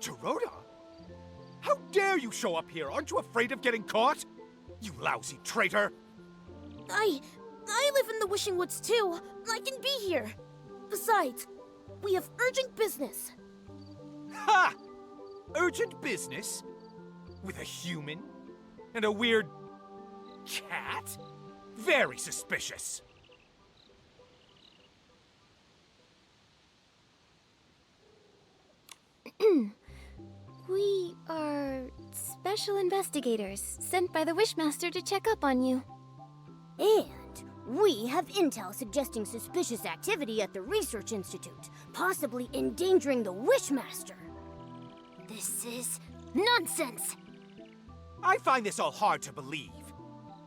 Dorota? How dare you show up here? Aren't you afraid of getting caught? You lousy traitor! I live in the Wishing Woods too. I can be here. Besides, we have urgent business. Ha! Urgent business? With a human? And a weird... cat? Very suspicious. We are special investigators sent by the Wishmaster to check up on you. And we have intel suggesting suspicious activity at the Research Institute, possibly endangering the Wishmaster. This is nonsense! I find this all hard to believe.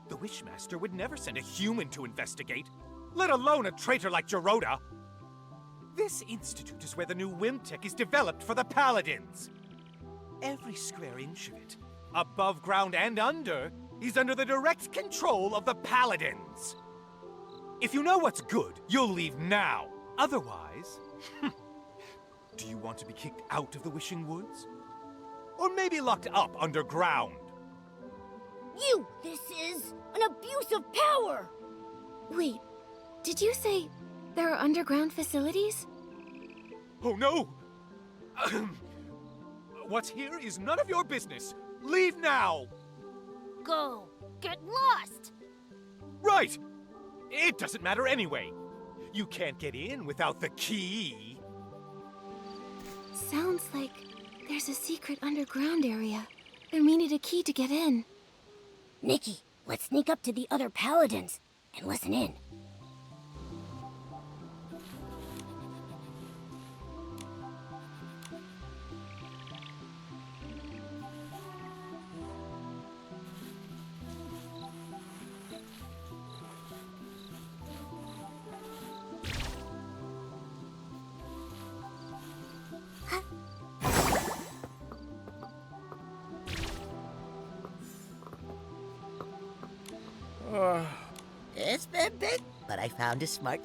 The Wishmaster would never send a human to investigate, let alone a traitor like Dorota. This institute is where the new Wim tech is developed for the Paladins. Every square inch of it, above ground and under, is under the direct control of the Paladins. If you know what's good, you'll leave now. Otherwise, do you want to be kicked out of the Wishing Woods? Or maybe locked up underground? This is an abuse of power! Wait, did you say there are underground facilities? Oh no! What's here is none of your business. Leave now! Go! Get lost! Right! It doesn't matter anyway. You can't get in without the key. Sounds like there's a secret underground area. And we need a key to get in. Nikki, let's sneak up to the other Paladins and listen in. It's been big, but I found a smart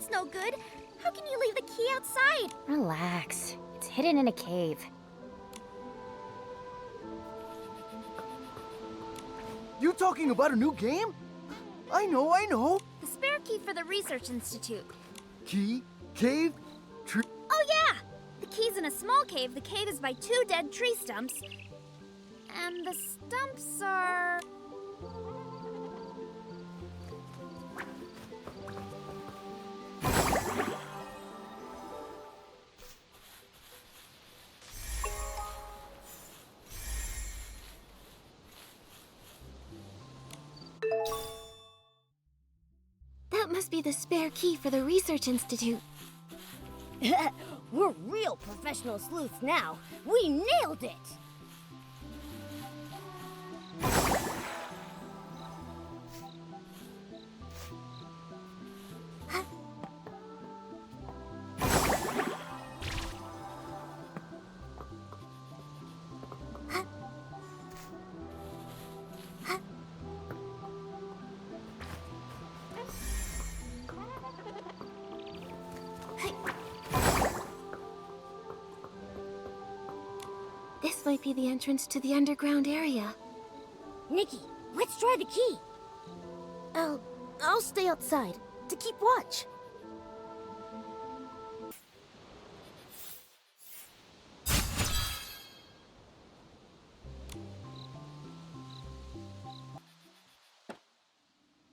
That's no good. How can you leave the key outside? Relax. It's hidden in a cave. You talking about a new game? I know. The spare key for the Research Institute. Key, cave, tree. Oh yeah! The key's in a small cave. The cave is by 2 dead tree stumps. And the stumps are... That must be the spare key for the Research Institute. We're real professional sleuths now. We nailed it! This might be the entrance to the underground area. Nikki, let's try the key. I'll stay outside to keep watch.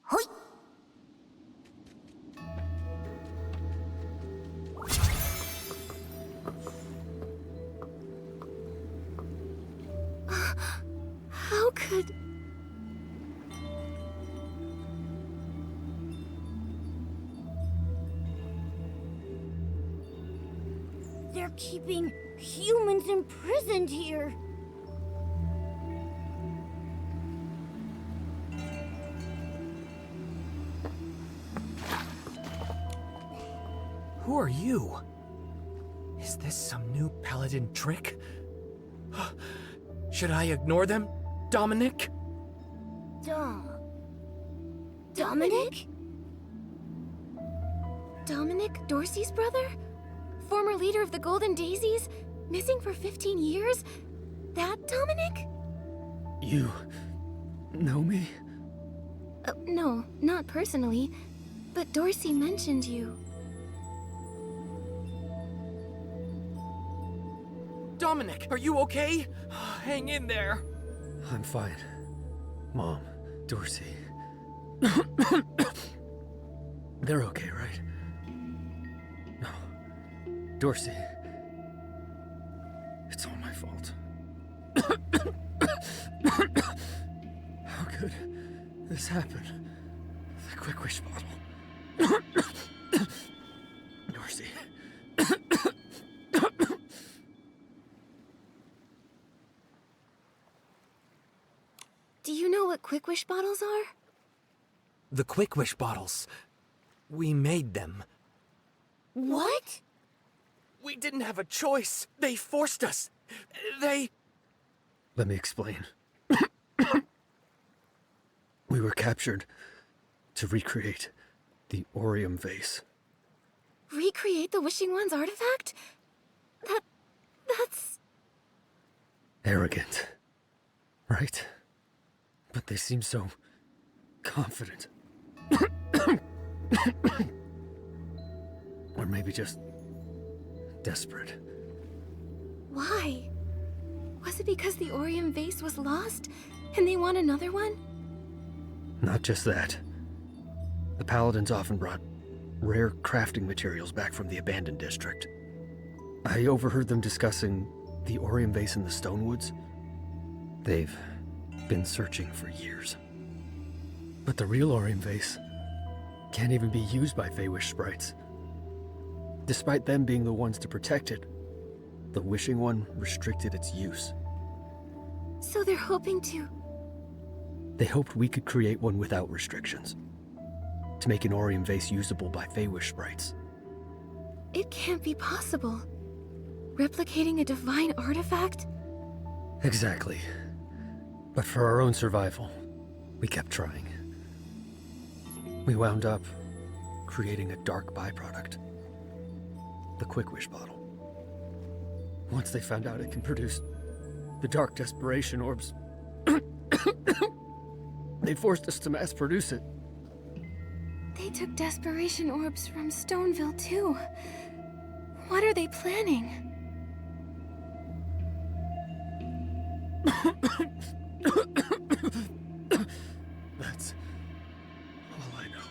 Hoi! How could... They're keeping humans imprisoned here. Who are you? Is this some new paladin trick? Should I ignore them, Dominic? Dominic? Dominic, Dorsey's brother? Former leader of the Golden Daisies? Missing for 15 years? That Dominic? You know me? No, not personally. But Dorsey mentioned you. Dominic, are you okay? Hang in there. I'm fine. Mom, Dorsey. They're okay, right? No. Dorsey. It's all my fault. How could this happen? The Quick Wish bottle. Dorsey. Do you know what Quick Wish bottles are? The Quick Wish bottles. We made them. What? We didn't have a choice. They forced us. They... Let me explain. We were captured to recreate the Orium vase. Recreate the Wishing One's artifact? That's... Arrogant. Right? But they seem so confident. Or maybe just desperate. Why? Was it because the Orium vase was lost, and they want another one? Not just that. The Paladins often brought rare crafting materials back from the abandoned district. I overheard them discussing the Orium vase in the Stonewoods. They've been searching for years. But the real Orium vase can't even be used by Feywish sprites. Despite them being the ones to protect it, the Wishing One restricted its use. So they're hoping to... They hoped we could create one without restrictions, to make an Orium vase usable by Feywish sprites. It can't be possible. Replicating a divine artifact? Exactly. But for our own survival, we kept trying. We wound up creating a dark byproduct. The Quick Wish bottle. Once they found out it can produce the dark desperation orbs, they forced us to mass produce it. They took desperation orbs from Stoneville, too. What are they planning? That's all I know.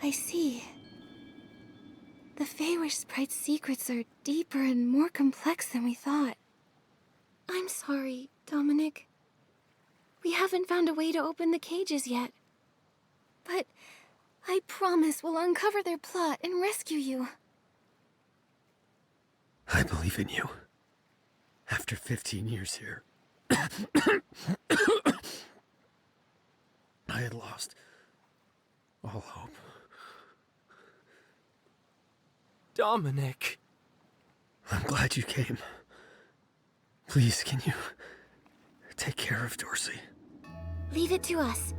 I see. The Feywish sprite's secrets are deeper and more complex than we thought. I'm sorry, Dominic. We haven't found a way to open the cages yet. But I promise we'll uncover their plot and rescue you. I believe in you. After 15 years here, I had lost all hope. Dominic. I'm glad you came. Please, can you take care of Dorsey? Leave it to us.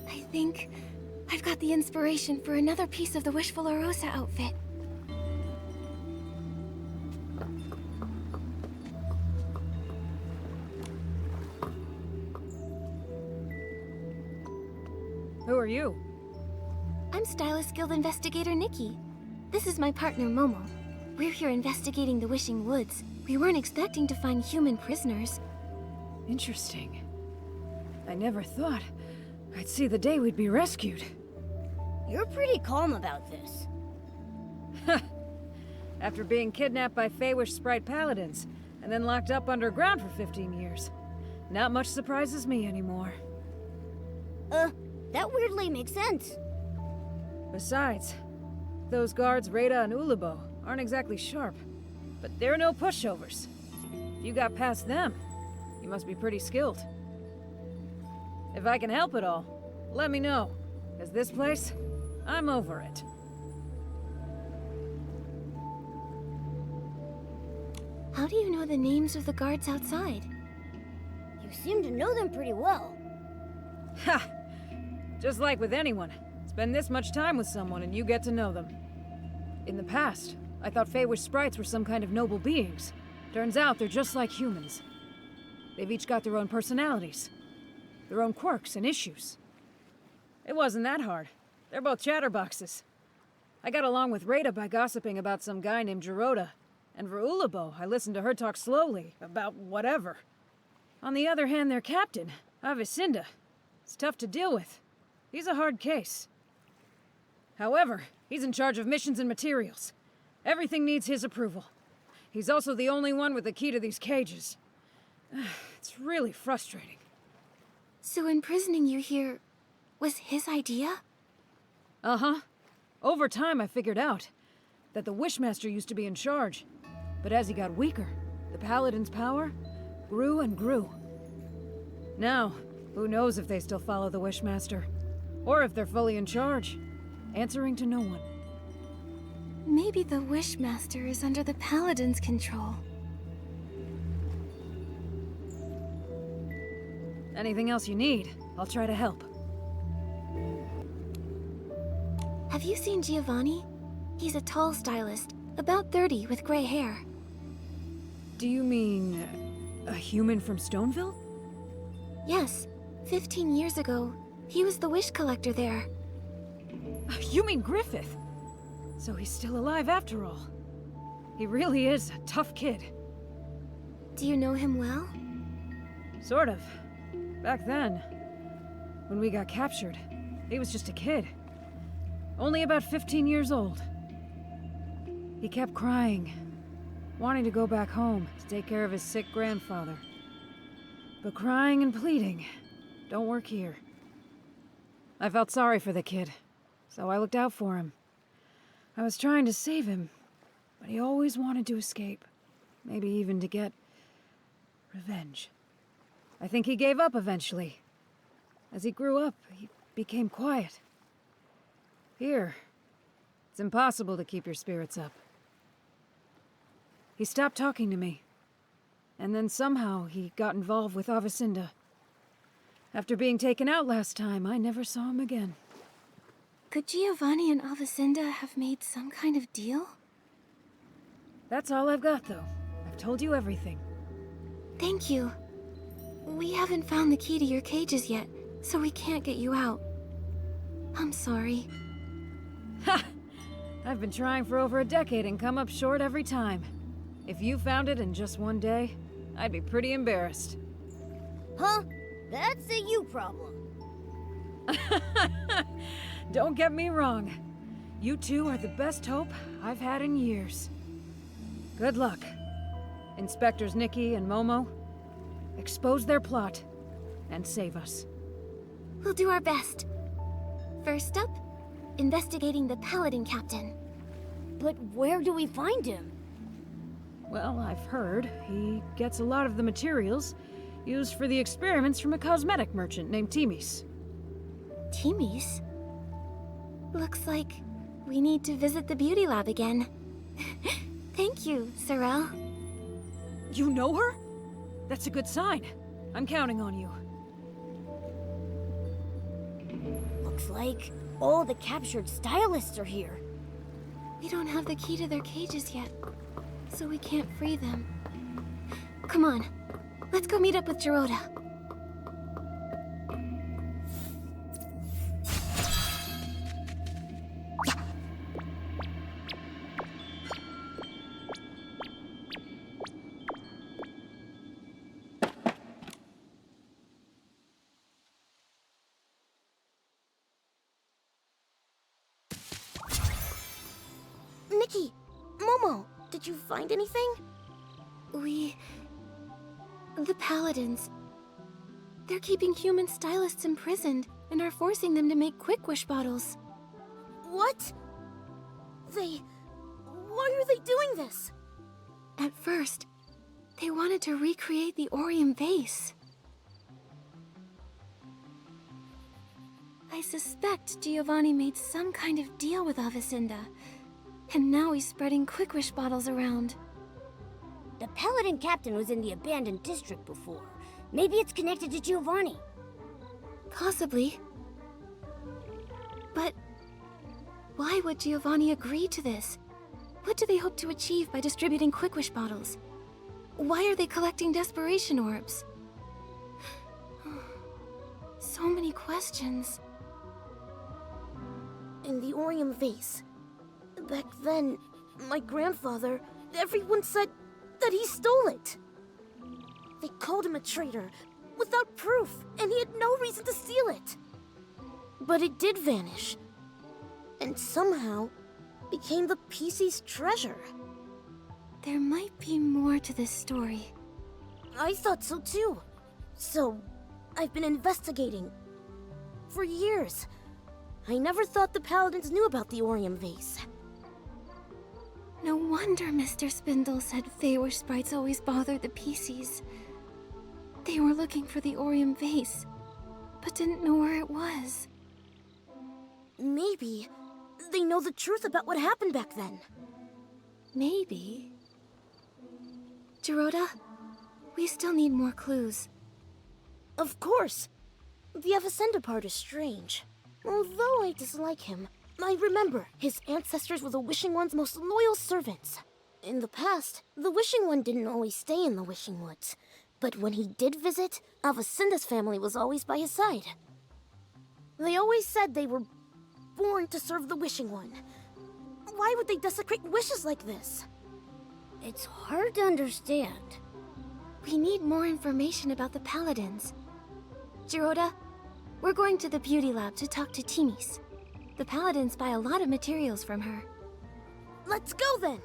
I think I've got the inspiration for another piece of the Wishful Arosa outfit. Who are you? I'm Stylist Guild Investigator Nikki. This is my partner Momo. We're here investigating the Wishing Woods. We weren't expecting to find human prisoners. Interesting. I never thought I'd see the day we'd be rescued. You're pretty calm about this. After being kidnapped by Feywish Sprite Paladins, and then locked up underground for 15 years. Not much surprises me anymore. That weirdly makes sense. Besides, those guards Rada and Ulubo aren't exactly sharp. But they're no pushovers. If you got past them, you must be pretty skilled. If I can help at all, let me know. Because this place, I'm over it. How do you know the names of the guards outside? You seem to know them pretty well. Ha! Just like with anyone, spend this much time with someone and you get to know them. In the past, I thought Feywish sprites were some kind of noble beings. Turns out they're just like humans. They've each got their own personalities, their own quirks and issues. It wasn't that hard. They're both chatterboxes. I got along with Rada by gossiping about some guy named Geroda, and for Ulabo, I listened to her talk slowly about whatever. On the other hand, their captain, Avicinda, is tough to deal with. He's a hard case. However, he's in charge of missions and materials. Everything needs his approval. He's also the only one with the key to these cages. It's really frustrating. So imprisoning you here was his idea? Uh-huh. Over time, I figured out that the Wishmaster used to be in charge. But as he got weaker, the Paladin's power grew and grew. Now, who knows if they still follow the Wishmaster? Or if they're fully in charge, answering to no one. Maybe the Wishmaster is under the Paladin's control. Anything else you need, I'll try to help. Have you seen Giovanni? He's a tall stylist, about 30 with gray hair. Do you mean a human from Stoneville? Yes, 15 years ago, he was the wish collector there. You mean Griffith? So he's still alive after all. He really is a tough kid. Do you know him well? Sort of. Back then, when we got captured, he was just a kid. Only about 15 years old. He kept crying, wanting to go back home to take care of his sick grandfather. But crying and pleading don't work here. I felt sorry for the kid, so I looked out for him. I was trying to save him, but he always wanted to escape. Maybe even to get revenge. I think he gave up eventually. As he grew up, he became quiet. Here, it's impossible to keep your spirits up. He stopped talking to me. And then somehow he got involved with Avicinda. After being taken out last time, I never saw him again. Could Giovanni and Avicinda have made some kind of deal? That's all I've got, though. I've told you everything. Thank you. We haven't found the key to your cages yet, so we can't get you out. I'm sorry. Ha! I've been trying for over a decade and come up short every time. If you found it in just one day, I'd be pretty embarrassed. Huh? That's a you problem. Don't get me wrong. You two are the best hope I've had in years. Good luck. Inspectors Nikki and Momo, expose their plot and save us. We'll do our best. First up, investigating the Paladin Captain. But where do we find him? Well, I've heard he gets a lot of the materials used for the experiments from a cosmetic merchant named Timis. Timis? Looks like we need to visit the beauty lab again. Thank you, Sorrel. You know her? That's a good sign. I'm counting on you. Looks like all the captured stylists are here. We don't have the key to their cages yet, so we can't free them. Come on, let's go meet up with Geroda. Nikki, Momo, did you find anything? The Paladins. They're keeping human stylists imprisoned and are forcing them to make quick wish bottles. What? Why are they doing this? At first, they wanted to recreate the Orium vase. I suspect Giovanni made some kind of deal with Avicinda, and now he's spreading quick wish bottles around. The Paladin Captain was in the abandoned district before. Maybe it's connected to Giovanni. Possibly. But why would Giovanni agree to this? What do they hope to achieve by distributing Quick Wish bottles? Why are they collecting desperation orbs? So many questions. In the Orium vase. Back then, my grandfather, everyone said that he stole it. They called him a traitor, without proof, and he had no reason to steal it. But it did vanish, and somehow became the PC's treasure. There might be more to this story. I thought so too. So, I've been investigating. For years. I never thought the Paladins knew about the Orium vase. No wonder Mr. Spindle said Feywish sprites always bothered the PCs. They were looking for the Orium vase, but didn't know where it was. Maybe they know the truth about what happened back then. Maybe. Gerota, we still need more clues. Of course. The Avicenda part is strange. Although I dislike him, I remember his ancestors were the Wishing One's most loyal servants. In the past, the Wishing One didn't always stay in the Wishing Woods. But when he did visit, Avicenda's family was always by his side. They always said they were born to serve the Wishing One. Why would they desecrate wishes like this? It's hard to understand. We need more information about the Paladins. Gerota, we're going to the beauty lab to talk to Timis. The Paladins buy a lot of materials from her. Let's go then!